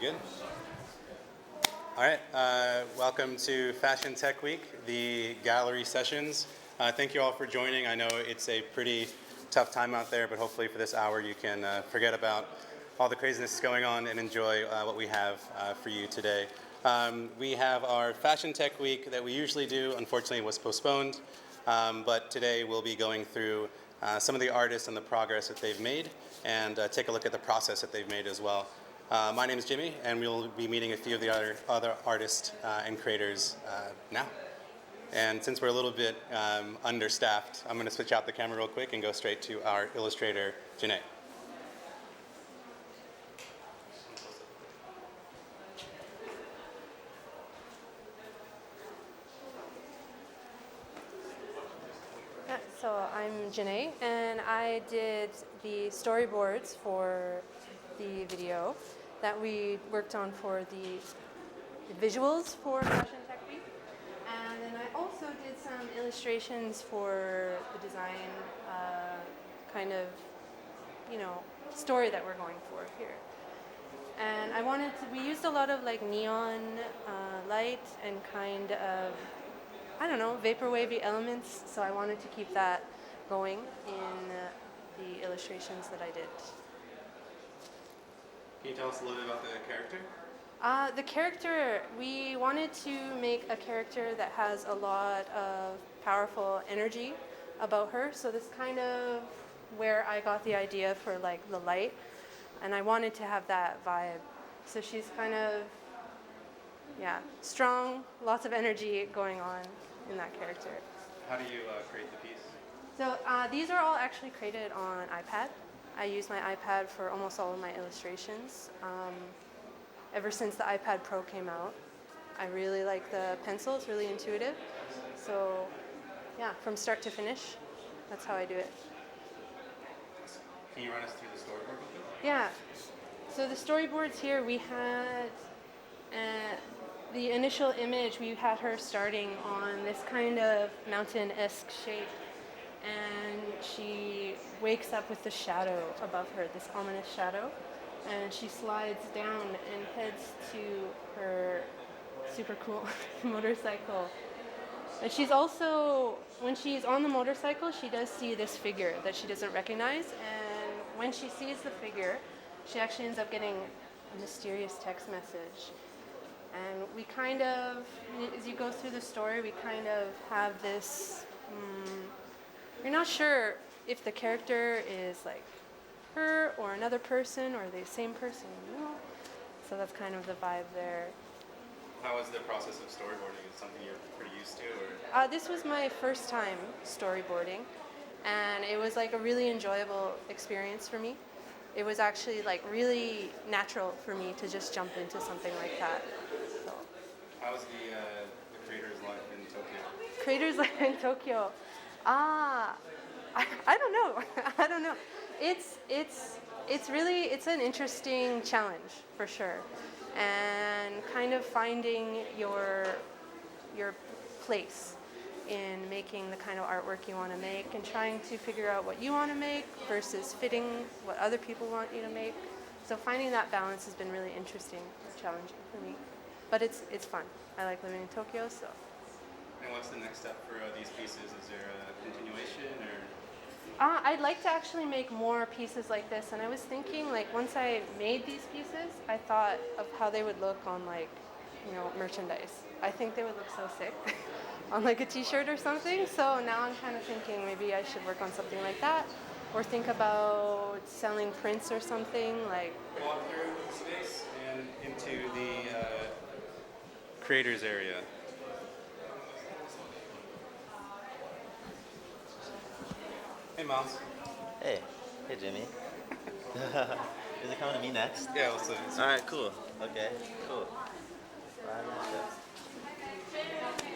good? All right, welcome to Fashion Tech Week, the gallery sessions. Thank you all for joining. I know it's a pretty tough time out there, but hopefully for this hour you can forget about all the craziness that's going on and enjoy what we have for you today. We have our Fashion Tech Week that we usually do. Unfortunately, it was postponed, but today we'll be going through some of the artists and the progress that they've made and take a look at the process that they've made as well. My name is Jimmy, and we'll be meeting a few of the other artists and creators now. And since we're a little bit understaffed, I'm going to switch out the camera real quick and go straight to our illustrator, Janae. So I'm Janae, and I did the storyboards for the video that we worked on for the visuals for Fashion Tech Week. And then I also did some illustrations for the design kind of, story that we're going for here. And we used a lot of like neon light and kind of, vaporwavy elements, so I wanted to keep that going in the illustrations that I did. Can you tell us a little bit about the character? The character, we wanted to make a character that has a lot of powerful energy about her, so this kind of where I got the idea for like the light, and I wanted to have that vibe. So she's kind of, strong, lots of energy going on in that character. How do you create the piece? So these are all actually created on iPad. I use my iPad for almost all of my illustrations. Ever since the iPad Pro came out, I really like the pencil. It's really intuitive. So from start to finish, that's how I do it. Can you run us through the storyboard with it? Yeah. So the storyboards here, we had the initial image, we had her starting on this kind of mountain-esque shape, and she wakes up with the shadow above her, this ominous shadow, and she slides down and heads to her super cool motorcycle. And she's also, when she's on the motorcycle, she does see this figure that she doesn't recognize, and when she sees the figure, she actually ends up getting a mysterious text message. And we kind of, as you go through the story, we kind of have this, you're not sure if the character is like her or another person or the same person, So that's kind of the vibe there. How was the process of storyboarding? Is it something you're pretty used to? Or? This was my first time storyboarding, and it was like a really enjoyable experience for me. It was actually like really natural for me to just jump into something like that. So. How was the creator's life in Tokyo? Creator's life in Tokyo? I don't know. I don't know. It's an interesting challenge for sure, and kind of finding your place in making the kind of artwork you want to make and trying to figure out what you want to make versus fitting what other people want you to make. So finding that balance has been really interesting and challenging for me. But it's fun. I like living in Tokyo, so. And what's the next step for these pieces? Is there a continuation or? I'd like to actually make more pieces like this, and I was thinking like once I made these pieces, I thought of how they would look on like, merchandise. I think they would look so sick. On like a t-shirt or something, so now I'm kind of thinking maybe I should work on something like that, or think about selling prints or something like. Walk through the space and into the creators area. Hey, Miles. Hey Jimmy. Is it coming to me next? Yeah, let's see. All right, cool. Okay, cool.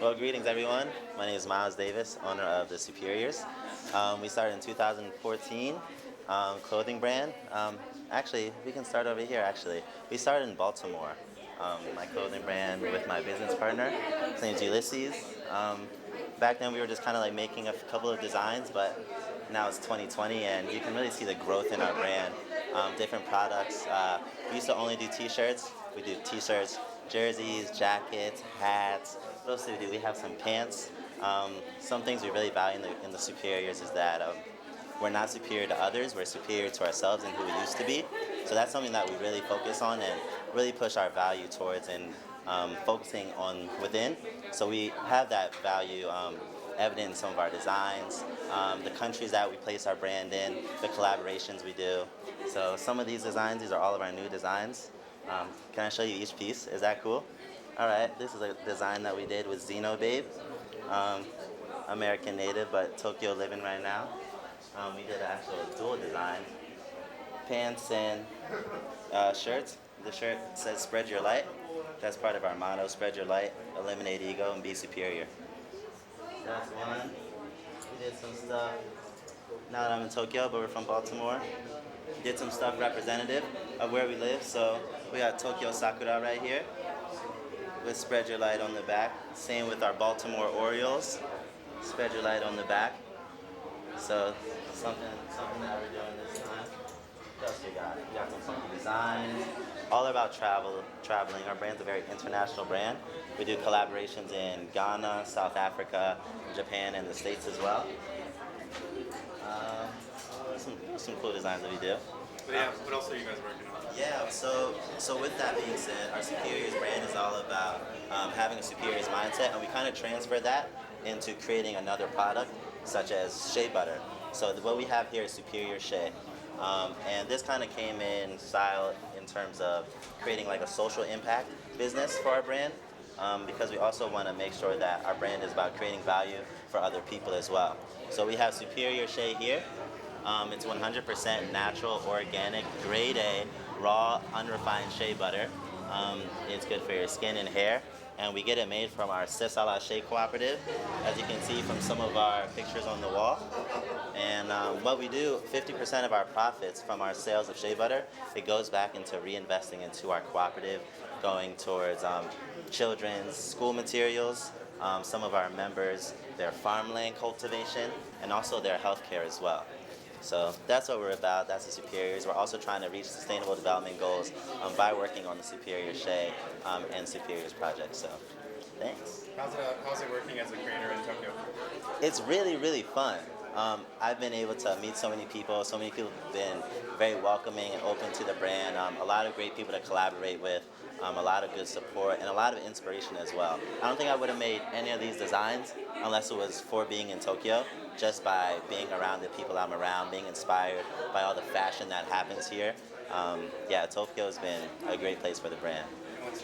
Well, greetings everyone. My name is Miles Davis, owner of The Superiors. We started in 2014, clothing brand. Actually, we can start over here actually. We started in Baltimore, my clothing brand with my business partner. His name's Ulysses. Back then we were just kind of like making a couple of designs, but now it's 2020 and you can really see the growth in our brand. Different products. We used to only do t-shirts. We do t-shirts, jerseys, jackets, hats. What else do we do? We have some pants. Some things we really value in the superiors is that we're not superior to others, we're superior to ourselves and who we used to be. So that's something that we really focus on and really push our value towards and focusing on within. So we have that value evident in some of our designs, the countries that we place our brand in, the collaborations we do. So some of these designs, these are all of our new designs. Can I show you each piece? Is that cool? All right, this is a design that we did with Zeno Babe, American native, but Tokyo living right now. We did an actual dual design, pants and shirts. The shirt says spread your light. That's part of our motto, spread your light, eliminate ego, and be superior. That's one. We did some stuff, now that I'm in Tokyo, but we're from Baltimore. Did some stuff representative of where we live. So we got Tokyo Sakura right here with spread your light on the back. Same with our Baltimore Orioles, spread your light on the back. So something that we're doing this time. What else we got? We got some funky designs. All about traveling. Our brand's a very international brand. We do collaborations in Ghana, South Africa, Japan, and the States as well. Some cool designs that we do. But yeah, what else are you guys working on? Yeah, so with that being said, our Superiors brand is all about having a Superiors mindset, and we kind of transfer that into creating another product, such as shea butter. So what we have here is Superior Shea. And this kind of came in style in terms of creating like a social impact business for our brand, because we also want to make sure that our brand is about creating value for other people as well. So we have Superior Shea here. It's 100% natural, organic, grade A, raw, unrefined shea butter. It's good for your skin and hair. And we get it made from our Sisala Shea Cooperative, as you can see from some of our pictures on the wall. And what we do, 50% of our profits from our sales of shea butter, it goes back into reinvesting into our cooperative, going towards children's school materials, some of our members, their farmland cultivation, and also their healthcare as well. So that's what we're about. That's the Superiors. We're also trying to reach sustainable development goals by working on the Superior Shea and Superiors project. So thanks. How's it working as a creator in Tokyo? It's really, really fun. I've been able to meet so many people. So many people have been very welcoming and open to the brand. A lot of great people to collaborate with. A lot of good support and a lot of inspiration as well. I don't think I would have made any of these designs unless it was for being in Tokyo, just by being around the people I'm around, being inspired by all the fashion that happens here. Yeah, Tokyo has been a great place for the brand. And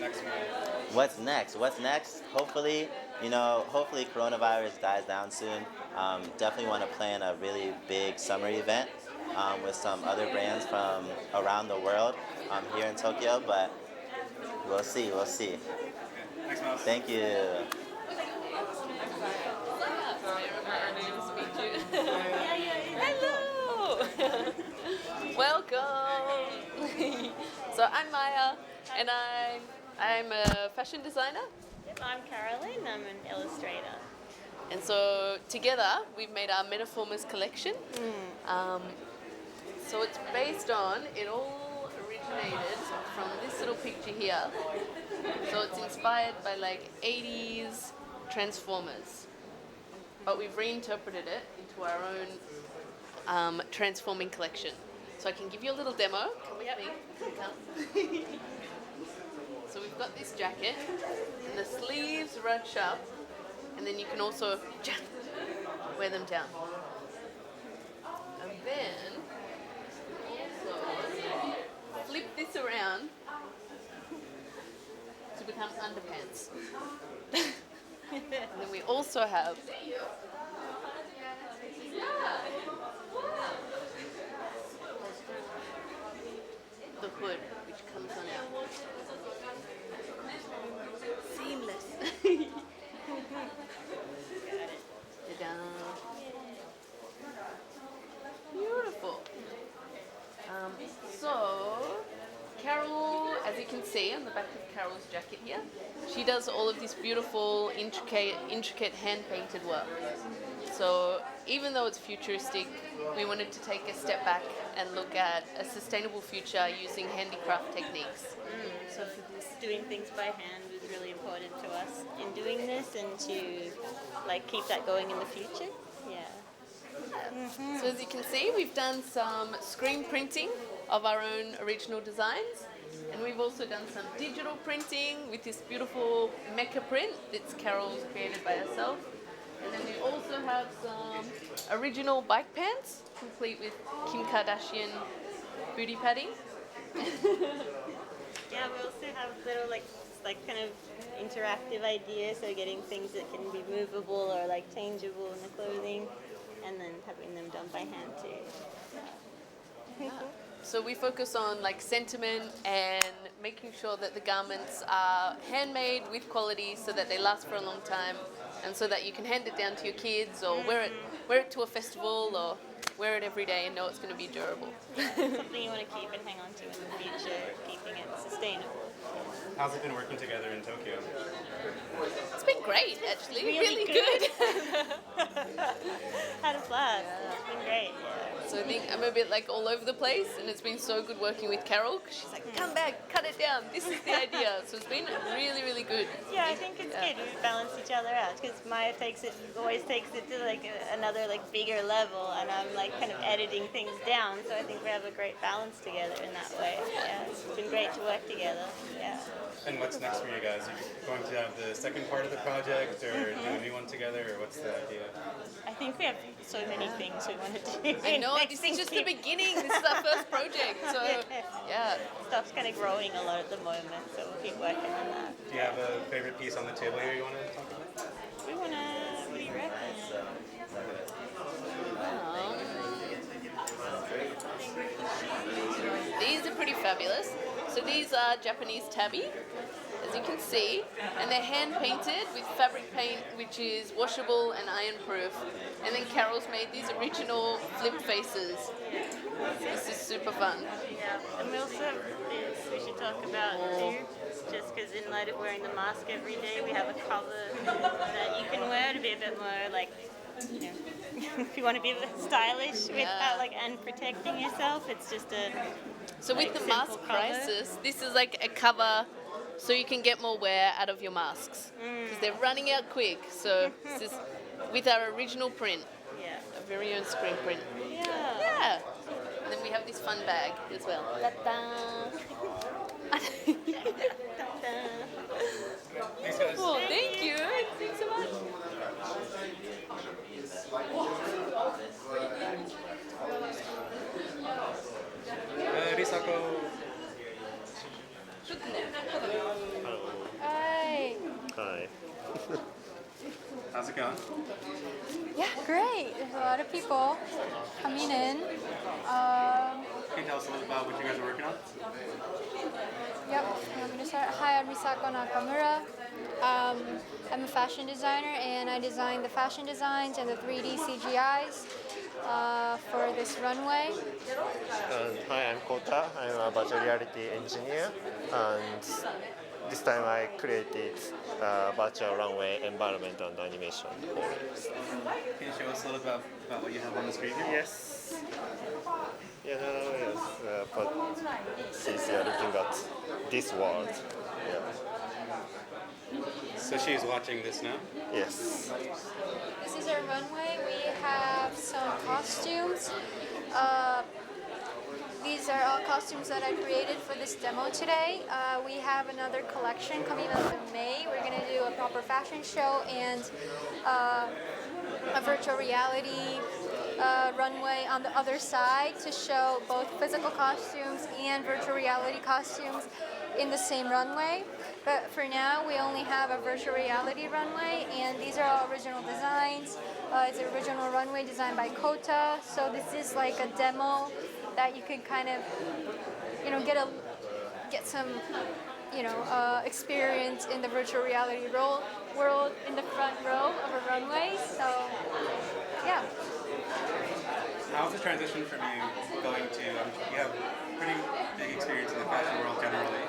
what's next? What's next? Hopefully, hopefully coronavirus dies down soon. Definitely want to plan a really big summer event with some other brands from around the world here in Tokyo, but we'll see. Thanks, Miles. Thank you. Hello! Welcome! So I'm Maya, and I'm a fashion designer. Yep, I'm Caroline, I'm an illustrator. And so together we've made our Metaformers collection. So it's based on, it all originated from this little picture here. So it's inspired by like 80s Transformers. But we've reinterpreted it into our own transforming collection. So I can give you a little demo. Come with me. Come. So we've got this jacket, and the sleeves rush up, and then you can also wear them down. And then also flip this around to become underpants. And then we also have the hood, which comes on out. Seamless. Ta-da. Beautiful. So, Carol, as you can can see on the back of Carol's jacket here, she does all of this beautiful, intricate hand-painted work. So even though it's futuristic, we wanted to take a step back and look at a sustainable future using handicraft techniques. So for this, doing things by hand was really important to us in doing this, and to like keep that going in the future. Yeah. So as you can see, we've done some screen printing of our own original designs, and we've also done some digital printing with this beautiful mecha print that's Carol's created by herself. And then we also have some original bike pants, complete with Kim Kardashian booty padding. Yeah, we also have little like kind of interactive ideas, so getting things that can be movable or like changeable in the clothing, and then having them done by hand too. So we focus on like sentiment and making sure that the garments are handmade with quality so that they last for a long time, and so that you can hand it down to your kids or wear it to a festival or wear it every day and know it's going to be durable. Something you want to keep and hang on to in the future, keeping it sustainable. How's it been working together in Tokyo? It's been great, actually. Really good. Had a blast. It's been great. Yeah. So I think I'm a bit like all over the place, and it's been so good working with Carol because she's like, come back, cut it down. This is the idea. So it's been really, really good. Yeah, I think it's good. We balance each other out, because Maya always takes it to like another like bigger level, and I'm like kind of editing things down. So I think we have a great balance together in that way. Yeah, it's been great to work together. Yeah. And what's next for you guys? Are you going to have the second part of the project, or do a new one together, or what's the idea? I think we have so many things we want to do. I know, this is just the beginning. This is our first project. So, yeah. Stuff's kind of growing a lot at the moment, so we'll keep working on that. Do you have a favorite piece on the table here you want to talk about? What do you reckon? These are pretty fabulous. So these are Japanese tabi, as you can see, and they're hand painted with fabric paint, which is washable and iron proof. And then Carol's made these original flip faces. This is super fun. Yeah, and we also have this we should talk about too, just because in light of wearing the mask every day, we have a cover that you can wear to be a bit more like, you know, if you want to be a bit stylish without like and protecting yourself. It's just a So with the mask simple cover. crisis, this is like a cover so you can get more wear out of your masks because they're running out quick. So this is with our original print, Yeah. our very own screen print. Yeah. Yeah. And then we have this fun bag as well. Thanks, guys. Cool. Thank you. Thanks so much. Risako. Hi. Hi. How's it going? Yeah, great. There's a lot of people coming in. Can you tell us a little about what you guys are working on? Yep, I'm going to start. Hi, I'm Misako Nakamura. I'm a fashion designer, and I designed the fashion designs and the 3D CGIs for this runway. And hi, I'm Kota. I'm a virtual reality engineer, and this time I created a virtual runway environment and animation for it. Can you show us a little about what you have on the screen here? Yes. Yes, but since you are looking at this world, So she's watching this now? yes. This is our runway. We have some costumes. These are all costumes that I created for this demo today. We have another collection coming up in May. We're going to do a proper fashion show and a virtual reality runway on the other side to show both physical costumes and virtual reality costumes in the same runway. But for now, we only have a virtual reality runway, and these are all original designs. It's an original runway designed by Kota. So this is like a demo that you can kind of, get some, experience in the virtual reality world in the front row of a runway. So, yeah. How's the transition from you going to, you have pretty big experience in the fashion world generally,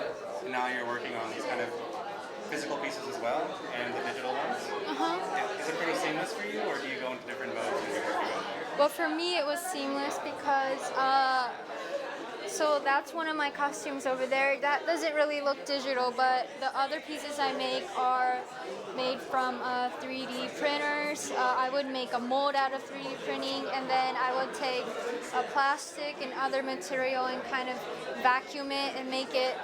and now you're working on these kind of physical pieces as well, and the digital ones. Is it pretty seamless for you, or do you go into different modes when you're working on them? Well, for me, it was seamless because so that's one of my costumes over there. That doesn't really look digital, but the other pieces I make are made from 3D printers. I would make a mold out of 3D printing, and then I would take a plastic and other material and kind of vacuum it and make it,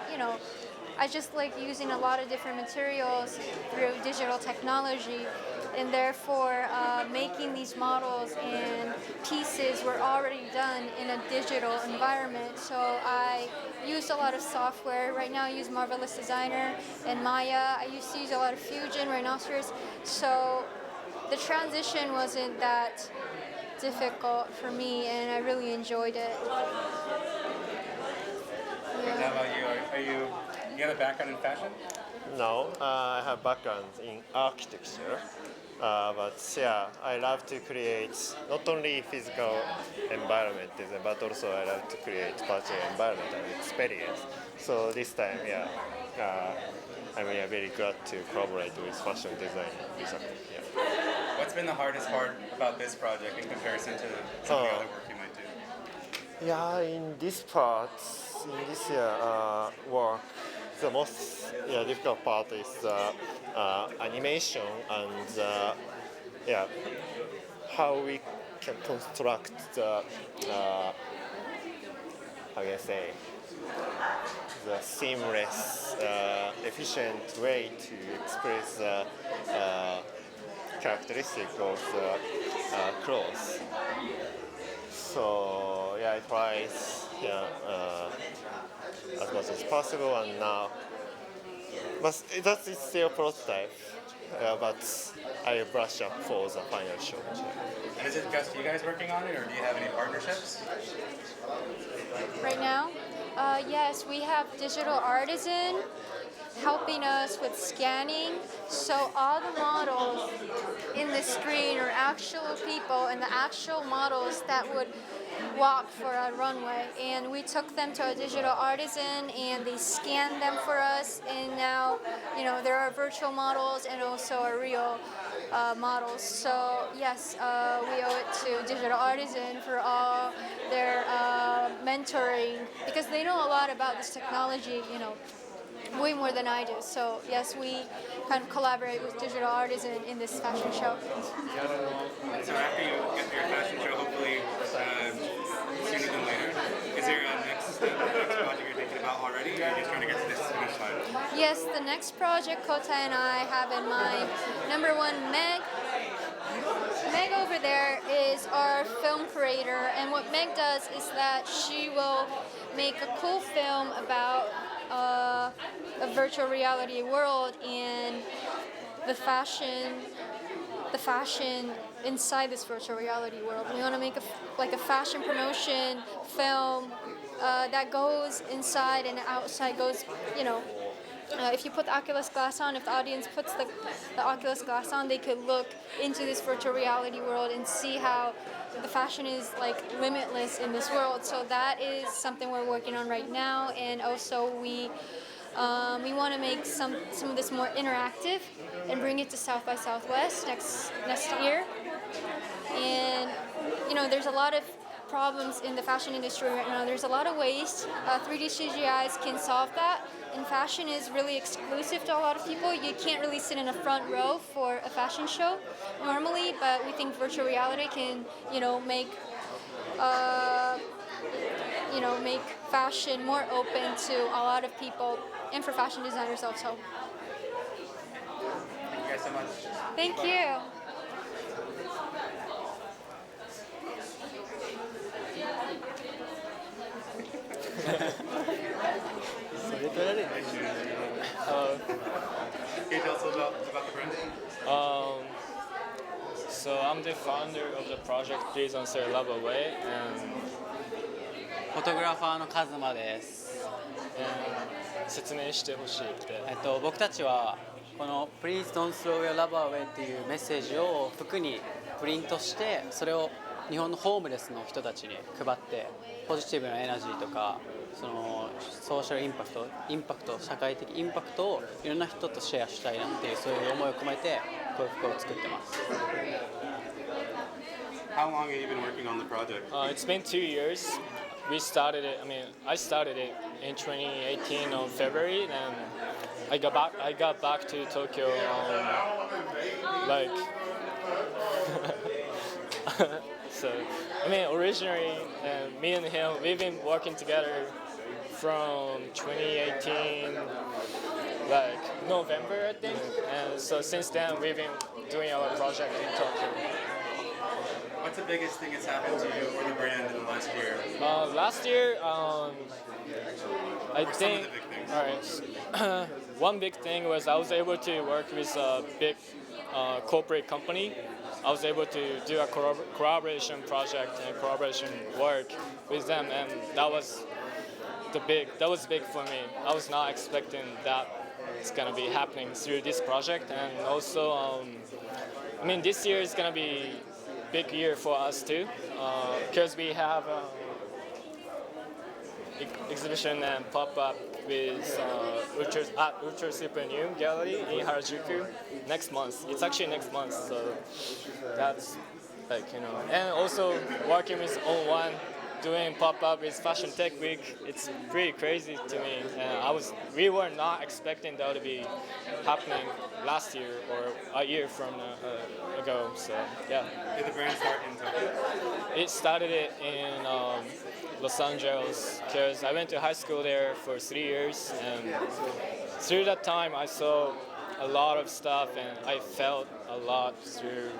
I just like using a lot of different materials through digital technology, and therefore making these models and pieces were already done in a digital environment. So I used a lot of software. Right now I use Marvelous Designer and Maya. I used to use a lot of Fusion, Rhinoceros. So the transition wasn't that difficult for me, and I really enjoyed it. How about you? You have a background in fashion? No, I have background in architecture, but yeah, I love to create not only physical environment design, but also I love to create virtual environment and experience. So this time, I'm very glad to collaborate with fashion design recently. Yeah. What's been the hardest part about this project in comparison to some of the other work you might do? Yeah, in this work, the most difficult part is animation and how we can construct the the seamless, efficient way to express the characteristic of the clothes. So I tried as much as possible, and now, but that is still prototype. But I brush up for the final show. And is it just you guys working on it, or do you have any partnerships? Right now, yes, we have Digital Artisan helping us with scanning. So all the models in the screen are actual people and the actual models that would walk for a runway. And we took them to a Digital Artisan and they scanned them for us. And now, there are virtual models and also a real models. So yes, we owe it to Digital Artisan for all their mentoring, because they know a lot about this technology, way more than I do. So yes, we kind of collaborate with Digital Artisan in this fashion show. So after you get to your fashion show, hopefully sooner than later, is there a next project you're thinking about already, or are you just trying to get to this finish line? Yes, the next project Kota and I have in mind, number one, Meg. Meg over there is our film creator, and what Meg does is that she will make a cool film about a virtual reality world and the fashion inside this virtual reality world. We want to make a fashion promotion film that goes inside and outside, goes, if you put the Oculus glass on, if the audience puts the Oculus glass on, they could look into this virtual reality world and see how the fashion is limitless in this world. So that is something we're working on right now, and also we want to make some of this more interactive and bring it to South by Southwest next year. And there's a lot of problems in the fashion industry right now. There's a lot of waste. 3D CGIs can solve that. And fashion is really exclusive to a lot of people. You can't really sit in a front row for a fashion show normally, but we think virtual reality can, make fashion more open to a lot of people, and for fashion designers also. Thank you guys so much. Thank you. Can you tell us a little about the brand? So I'm the founder of the project Please Don't Say Love Away, and フォトグラファーのカズマです。説明してほしいって。僕たちはこの Please Don't Throw Your Love Away っていうメッセージを服にプリントして、それを日本のホームレスの人たちに配ってポジティブなエナジーとかそのソーシャルインパクト社会的インパクトをいろんな人とシェアしたいなっていうそういう思いを込めてこういう服を作ってます。 How long have you been working on the project? It's been 2 years. We started it. I started it in 2018 on February, and I got back to Tokyo like. So, originally, me and him, we've been working together from 2018, like November, I think. And so since then, we've been doing our project in Tokyo. What's the biggest thing that's happened to you or the brand in the last year? Last year, I Some think. of the big things. All right. One big thing was I was able to work with a big corporate company. I was able to do a collaboration project and collaboration work with them, and that was big for me. I was not expecting that it's gonna be happening through this project, and also, this year is gonna be big year for us too, because we have exhibition and pop-up with Ultra Super New Gallery in Harajuku next month. It's actually next month, so that's and also working with On1, doing pop-up with Fashion Tech Week. It's pretty crazy to me. We were not expecting that to be happening last year or a year from ago. So yeah. Did the brand start in Tokyo? It started it in Los Angeles because I went to high school there for 3 years, and through that time I saw a lot of stuff and I felt a lot through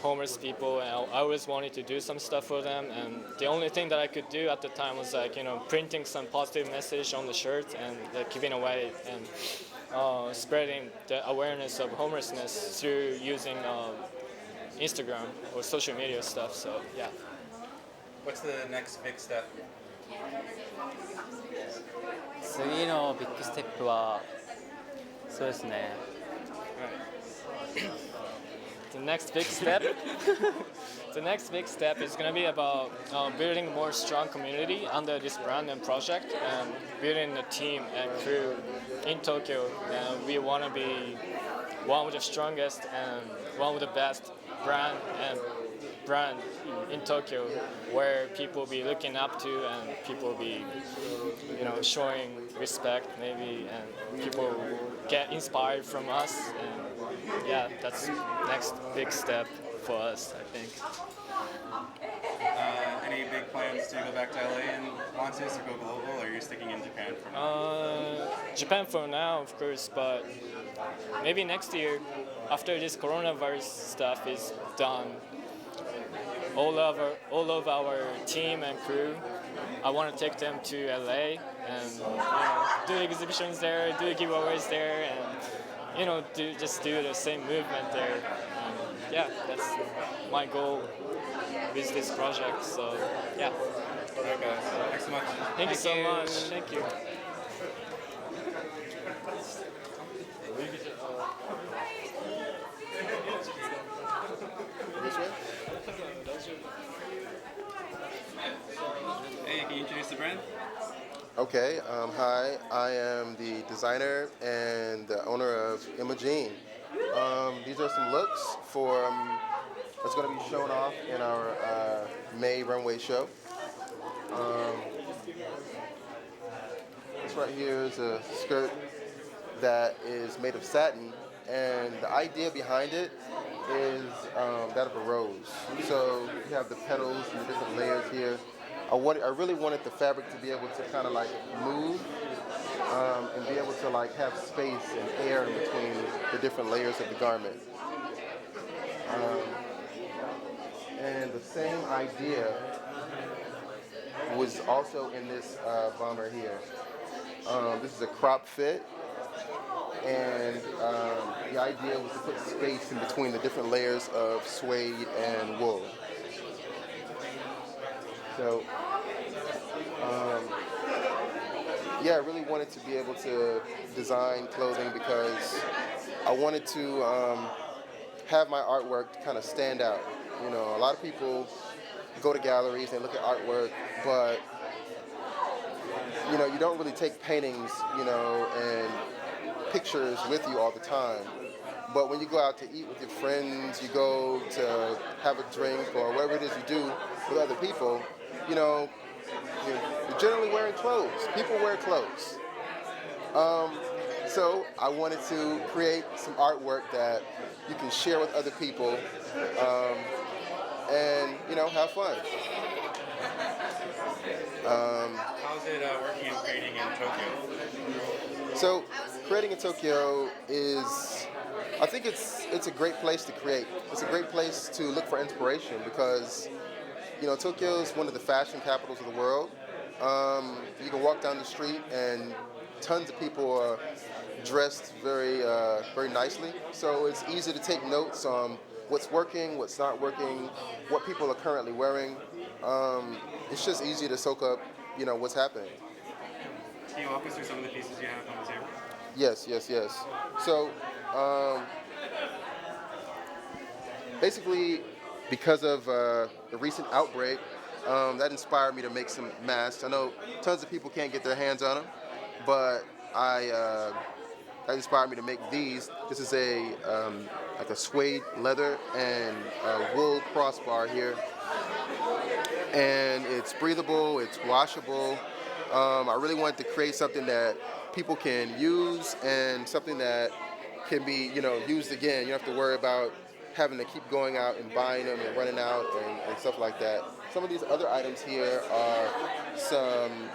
homeless people, and I always wanted to do some stuff for them, and the only thing that I could do at the time was printing some positive message on the shirt and giving away and spreading the awareness of homelessness through using Instagram or social media stuff. So yeah. What's the next big step? 次のビッグステップはそうですね The next big step is going to be about building a more strong community under this brand and project, and building a team and crew in Tokyo. And we want to be one of the strongest and one of the best brand in Tokyo, where people will be looking up to and people will be showing respect maybe, and people get inspired from us. And yeah, that's next big step for us, I think. Any big plans to go back to LA and launch this or go global, or are you sticking in Japan for now? Japan for now, of course, but maybe next year, after this coronavirus stuff is done, all of our team and crew, I want to take them to LA and do exhibitions there, do giveaways there, and do the same movement there. And yeah, that's my goal with this project. So yeah. Okay, thanks so much. Thank you so much. Thank you. Hey, can you introduce the brand? Okay, hi, I am the designer and the owner of Imogene. These are some looks for that's going to be shown off in our May runway show. This right here is a skirt that is made of satin, and the idea behind it is that of a rose. So you have the petals and the different layers here. I really wanted the fabric to be able to kind of like move and be able to like have space and air in between the different layers of the garment. And the same idea was also in this bomber here. This is a crop fit, and the idea was to put space in between the different layers of suede and wool. So, I really wanted to be able to design clothing because I wanted to have my artwork kind of stand out. A lot of people go to galleries and look at artwork, but you don't really take paintings, and pictures with you all the time. But when you go out to eat with your friends, you go to have a drink or whatever it is you do with other people, you're generally wearing clothes. People wear clothes. So I wanted to create some artwork that you can share with other people, and have fun. How's it working and creating in Tokyo? So creating in Tokyo is, I think it's a great place to create. It's a great place to look for inspiration because, Tokyo is one of the fashion capitals of the world. You can walk down the street and tons of people are dressed very, very nicely. So it's easy to take notes on what's working, what's not working, what people are currently wearing. It's just easy to soak up, what's happening. Can you walk us through some of the pieces you have on the table? Yes. So basically, because of the recent outbreak, that inspired me to make some masks. I know tons of people can't get their hands on them, but that inspired me to make these. This is like a suede leather and wool crossbar here, and it's breathable, it's washable. I really wanted to create something that people can use and something that can be, used again. You don't have to worry about having to keep going out and buying them and running out and stuff like that. Some of these other items here are some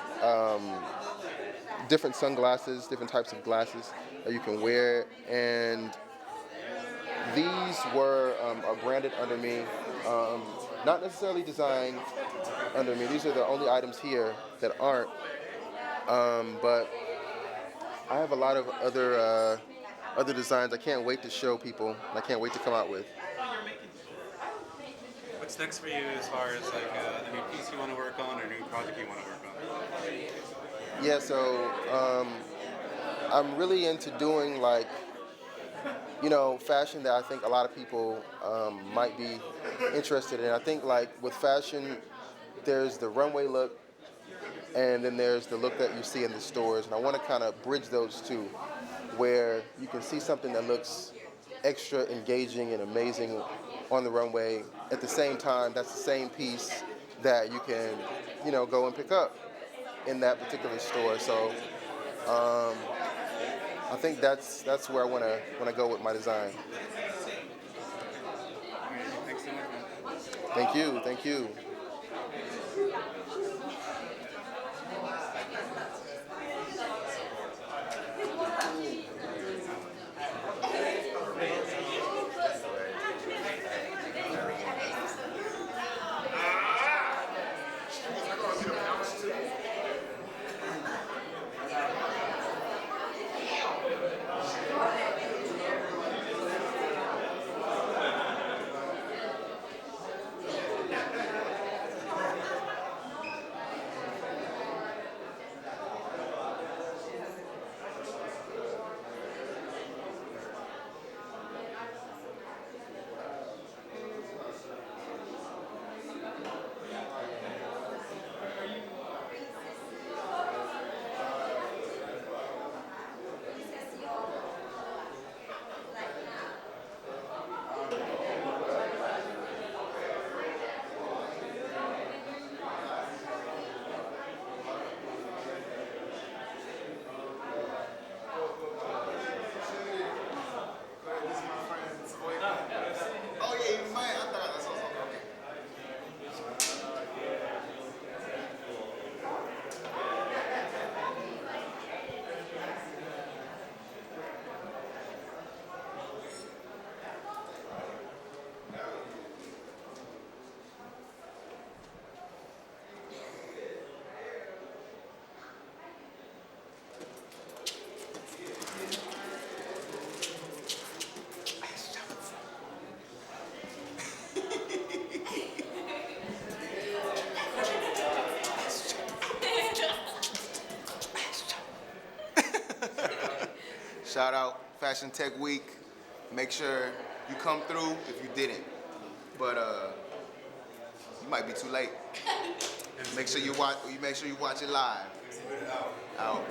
different sunglasses, different types of glasses that you can wear, and these are branded under me, not necessarily designed under me. These are the only items here that aren't, but I have a lot of other designs I can't wait to show people, and I can't wait to come out with. What's next for you as far as like a new piece you want to work on or a new project you want to work on? Yeah, so I'm really into doing fashion that I think a lot of people might be interested in. I think with fashion, there's the runway look, and then there's the look that you see in the stores, and I want to kind of bridge those two, where you can see something that looks extra engaging and amazing on the runway. At the same time, that's the same piece that you can, go and pick up in that particular store. So I think that's where I want to go with my design. Thanks so much, man. Thank you. Shout out Fashion Tech Week. Make sure you come through if you didn't. But might be too late. Make sure you watch. Make sure you watch it live. Out.